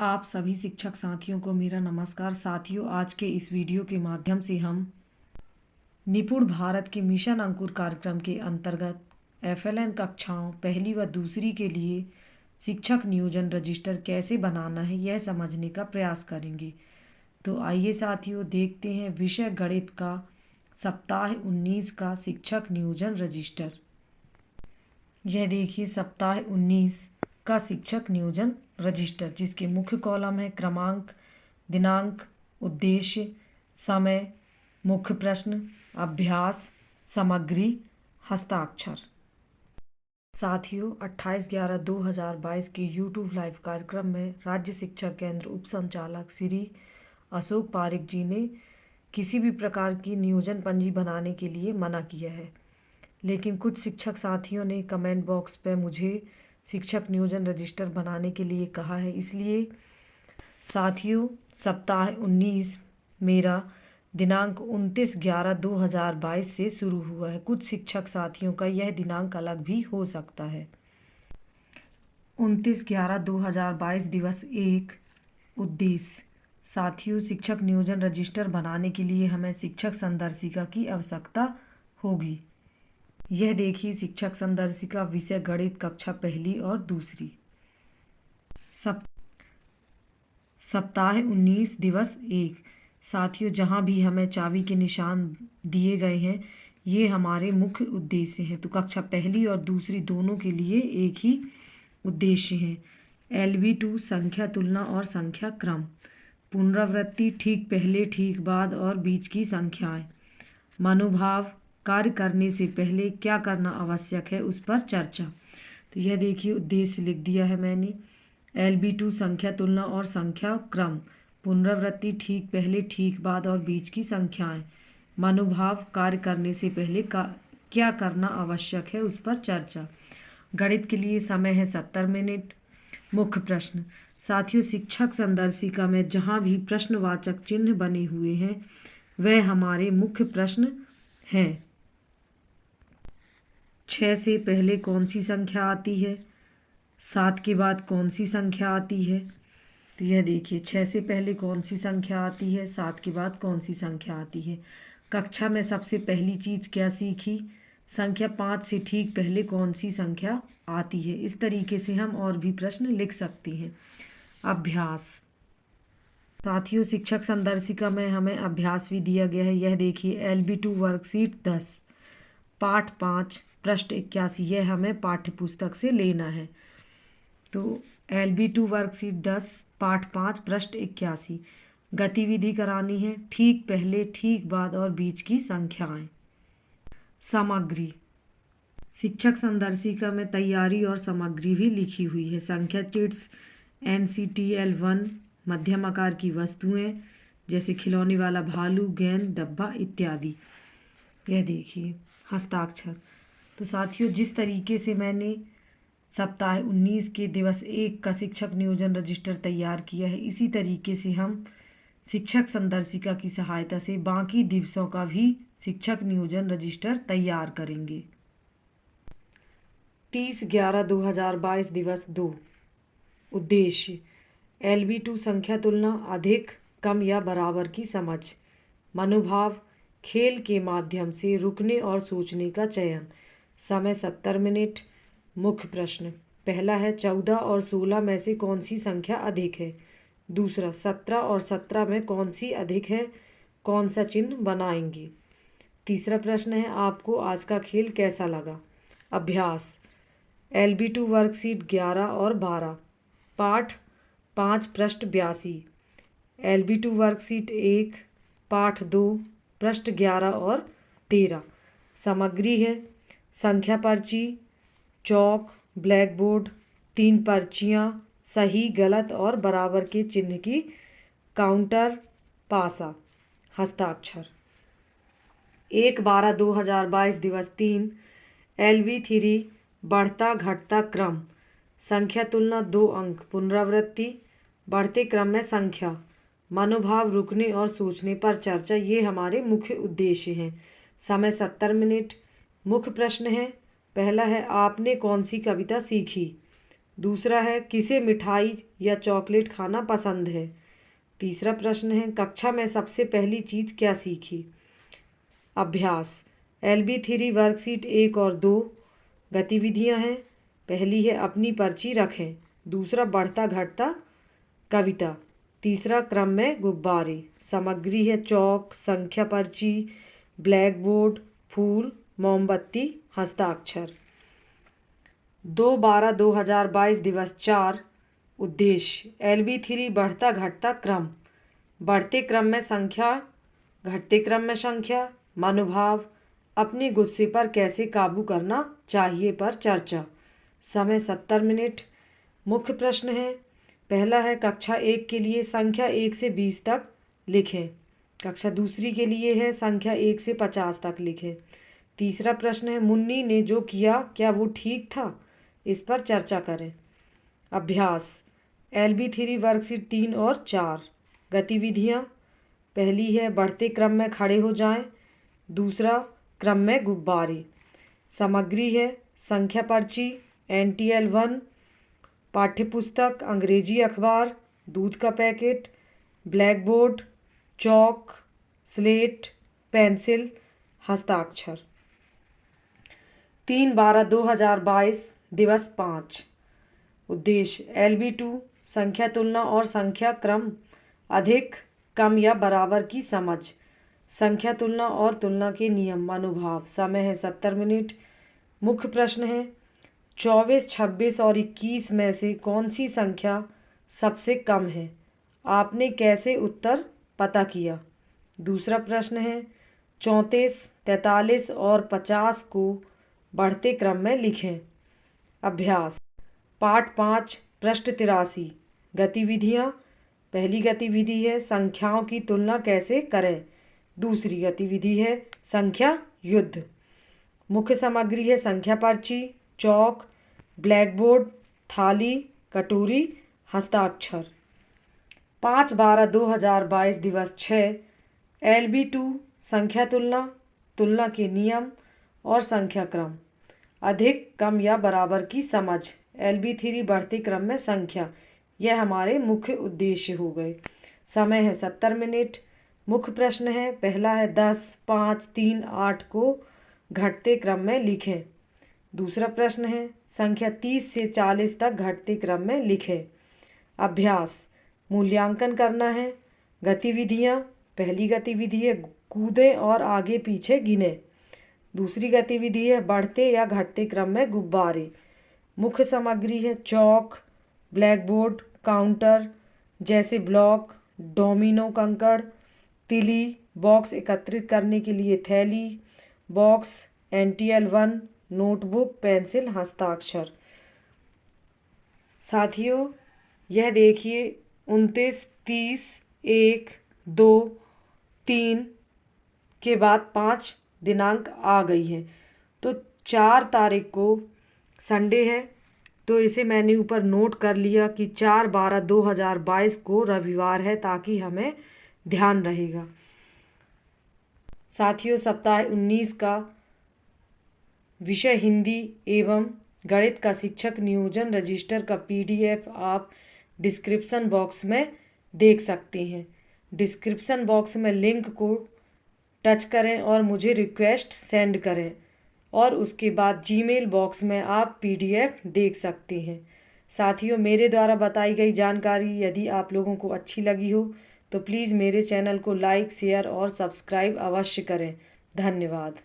आप सभी शिक्षक साथियों को मेरा नमस्कार। साथियों, आज के इस वीडियो के माध्यम से हम निपुण भारत के मिशन अंकुर कार्यक्रम के अंतर्गत FLN कक्षाओं पहली व दूसरी के लिए शिक्षक नियोजन रजिस्टर कैसे बनाना है, यह समझने का प्रयास करेंगे। तो आइए साथियों, देखते हैं विषय गणित का सप्ताह 19 का शिक्षक नियोजन रजिस्टर। यह देखिए सप्ताह 19 का शिक्षक नियोजन रजिस्टर, जिसके मुख्य कॉलम है क्रमांक, दिनांक, उद्देश्य, समय, मुख्य प्रश्न, अभ्यास, सामग्री, हस्ताक्षर। साथियों, 28/11/2022 के YouTube लाइव कार्यक्रम में राज्य शिक्षा केंद्र उप संचालक श्री अशोक पारिक जी ने किसी भी प्रकार की नियोजन पंजी बनाने के लिए मना किया है, लेकिन कुछ शिक्षक साथियों ने कमेंट बॉक्स पर मुझे शिक्षक नियोजन रजिस्टर बनाने के लिए कहा है। इसलिए साथियों, सप्ताह 19 मेरा दिनांक 29/11/2022 से शुरू हुआ है। कुछ शिक्षक साथियों का यह दिनांक अलग भी हो सकता है। 29/11/2022 दिवस 1। उद्देश्य। साथियों, शिक्षक नियोजन रजिस्टर बनाने के लिए हमें शिक्षक संदर्शिका की आवश्यकता होगी। यह देखिए शिक्षक संदर्शिका, विषय गणित, कक्षा पहली और दूसरी। सप्ताह 19 दिवस 1। साथियों, जहाँ भी हमें चाबी के निशान दिए गए हैं, ये हमारे मुख्य उद्देश्य हैं। तो कक्षा पहली और दूसरी दोनों के लिए एक ही उद्देश्य हैं। LB2 संख्या तुलना और संख्या क्रम, पुनरावृत्ति, ठीक पहले, ठीक बाद और बीच की संख्याएं, मनोभाव, कार्य करने से पहले क्या करना आवश्यक है उस पर चर्चा। तो यह देखिए उद्देश्य लिख दिया है मैंने। LB2 संख्या तुलना और संख्या क्रम, पुनरावृत्ति, ठीक पहले, ठीक बाद और बीच की संख्याएं, मनोभाव, कार्य करने से पहले क्या करना आवश्यक है उस पर चर्चा। गणित के लिए समय है 70 मिनट। मुख्य प्रश्न। साथियों, शिक्षक संदर्शिका में जहाँ भी प्रश्नवाचक चिन्ह बने हुए हैं वह हमारे मुख्य प्रश्न हैं। 6 से पहले कौन सी संख्या आती है, 7 के बाद कौन सी संख्या आती है। तो यह देखिए 6 से पहले कौन सी संख्या आती है, 7 के बाद कौन सी संख्या आती है। कक्षा में सबसे पहली चीज़ क्या सीखी, संख्या 5 से ठीक पहले कौन सी संख्या आती है। इस तरीके से हम और भी प्रश्न लिख सकते हैं। अभ्यास। साथियों, शिक्षक संदर्शिका में हमें अभ्यास भी दिया गया है। यह देखिए LB2 वर्कशीट 10, पाठ 5, पृष्ठ 81, यह हमें पाठ्य पुस्तक से लेना है। तो LB2 वर्कशीट 10, पाठ 5, पृष्ठ 81। गतिविधि करानी है, ठीक पहले, ठीक बाद और बीच की संख्याएं। सामग्री। शिक्षक संदर्शिका में तैयारी और सामग्री भी लिखी हुई है। संख्या चिट्स, NCTL 1, मध्यम आकार की वस्तुएं जैसे खिलौने वाला भालू, गेंद, डब्बा इत्यादि। यह देखिए हस्ताक्षर। तो साथियों, जिस तरीके से मैंने सप्ताह 19 के दिवस 1 का शिक्षक नियोजन रजिस्टर तैयार किया है, इसी तरीके से हम शिक्षक संदर्शिका की सहायता से बाकी दिवसों का भी शिक्षक नियोजन रजिस्टर तैयार करेंगे। 30/11/2022 दिवस 2। उद्देश्य। LB2 संख्या तुलना, अधिक, कम या बराबर की समझ, मनोभाव, खेल के माध्यम से रुकने और सोचने का चयन, समय 70 मिनट। मुख्य प्रश्न। पहला है 14 और 16 में से कौन सी संख्या अधिक है। दूसरा, 17 और 17 में कौन सी अधिक है, कौन सा चिन्ह बनाएंगे। तीसरा प्रश्न है आपको आज का खेल कैसा लगा। अभ्यास। LB2 वर्कशीट 11 और 12, पाठ 5, पृष्ठ 82। LB2 वर्कशीट 1, पाठ 2, पृष्ठ 11 और 13। सामग्री है संख्या पर्ची, चौक, ब्लैक बोर्ड, 3 पर्चियाँ, सही, गलत और बराबर के चिन्ह की काउंटर, पासा, हस्ताक्षर। 1/12/2022 दिवस 3। LB3 बढ़ता घटता क्रम, संख्या तुलना 2 अंक, पुनरावृत्ति, बढ़ते क्रम में संख्या, मनोभाव, रुकने और सोचने पर चर्चा, ये हमारे मुख्य उद्देश्य हैं। समय 70 मिनट। मुख्य प्रश्न है, पहला है आपने कौन सी कविता सीखी। दूसरा है किसे मिठाई या चॉकलेट खाना पसंद है। तीसरा प्रश्न है कक्षा में सबसे पहली चीज़ क्या सीखी। अभ्यास LB3 वर्कशीट 1 और 2 गतिविधियां हैं। पहली है अपनी पर्ची रखें। दूसरा बढ़ता घटता कविता। तीसरा क्रम में गुब्बारे। सामग्री है चौक, संख्या पर्ची, ब्लैक बोर्ड, फूल, मोमबत्ती, हस्ताक्षर। 2/12/2022 दिवस 4। उद्देश्य LB3 बढ़ता घटता क्रम। बढ़ते क्रम में संख्या, घटते क्रम में संख्या। मनोभाव अपने गुस्से पर कैसे काबू करना चाहिए पर चर्चा। समय 70 मिनट। मुख्य प्रश्न है पहला है कक्षा 1 के लिए संख्या 1 से 20 तक लिखें। कक्षा दूसरी के लिए है संख्या 1 से 50 तक लिखें। तीसरा प्रश्न है मुन्नी ने जो किया क्या वो ठीक था, इस पर चर्चा करें। अभ्यास LB3 वर्कशीट 3 और 4 गतिविधियाँ। पहली है बढ़ते क्रम में खड़े हो जाएं। दूसरा क्रम में गुब्बारे। सामग्री है संख्या पर्ची, NTL 1, पाठ्यपुस्तक, अंग्रेजी अखबार, दूध का पैकेट, ब्लैक बोर्ड, चौक, स्लेट, पेंसिल, हस्ताक्षर। 3/12/2022 दिवस 5। उद्देश्य LB2 संख्या तुलना और संख्या क्रम, अधिक कम या बराबर की समझ। संख्या तुलना और तुलना के नियम। मनोभाव। समय है 70 मिनट। मुख्य प्रश्न है 24, 26 और 21 में से कौन सी संख्या सबसे कम है, आपने कैसे उत्तर पता किया। दूसरा प्रश्न है 34, 43 और 50 को बढ़ते क्रम में लिखें। अभ्यास पाठ 5 पृष्ठ 83 गतिविधियाँ। पहली गतिविधि है संख्याओं की तुलना कैसे करें। दूसरी गतिविधि है संख्या युद्ध। मुख्य सामग्री है संख्या पर्ची, चौक, ब्लैक बोर्ड, थाली, कटोरी, हस्ताक्षर। 5/12/2022 दिवस 6। LB2 संख्या तुलना, तुलना के नियम और संख्या क्रम, अधिक कम या बराबर की समझ। LB3 बढ़ते क्रम में संख्या। यह हमारे मुख्य उद्देश्य हो गए। समय है 70 मिनट। मुख्य प्रश्न है पहला है 10, 5, 3, 8 को घटते क्रम में लिखें। दूसरा प्रश्न है संख्या 30 से 40 तक घटते क्रम में लिखें। अभ्यास मूल्यांकन करना है। गतिविधियाँ। पहली गतिविधि है कूदें और आगे पीछे गिने। दूसरी गतिविधि है बढ़ते या घटते क्रम में गुब्बारे। मुख्य सामग्री है चौक, ब्लैक बोर्ड, काउंटर जैसे ब्लॉक, डोमिनो कंकड़, तिली, बॉक्स एकत्रित करने के लिए थैली, बॉक्स, NTL 1, नोटबुक, पेंसिल, हस्ताक्षर। साथियों यह देखिए 29, 30, 1, 2, 3 के बाद 5 दिनांक आ गई हैं। तो 4 तारीख को संडे है, तो इसे मैंने ऊपर नोट कर लिया कि 4/12/2022 को रविवार है, ताकि हमें ध्यान रहेगा। साथियों सप्ताह 19 का विषय हिंदी एवं गणित का शिक्षक नियोजन रजिस्टर का PDF आप डिस्क्रिप्शन बॉक्स में देख सकते हैं। डिस्क्रिप्शन बॉक्स में लिंक को टच करें और मुझे रिक्वेस्ट सेंड करें, और उसके बाद जीमेल बॉक्स में आप PDF देख सकते हैं। साथियों मेरे द्वारा बताई गई जानकारी यदि आप लोगों को अच्छी लगी हो तो प्लीज़ मेरे चैनल को लाइक, शेयर और सब्सक्राइब अवश्य करें। धन्यवाद।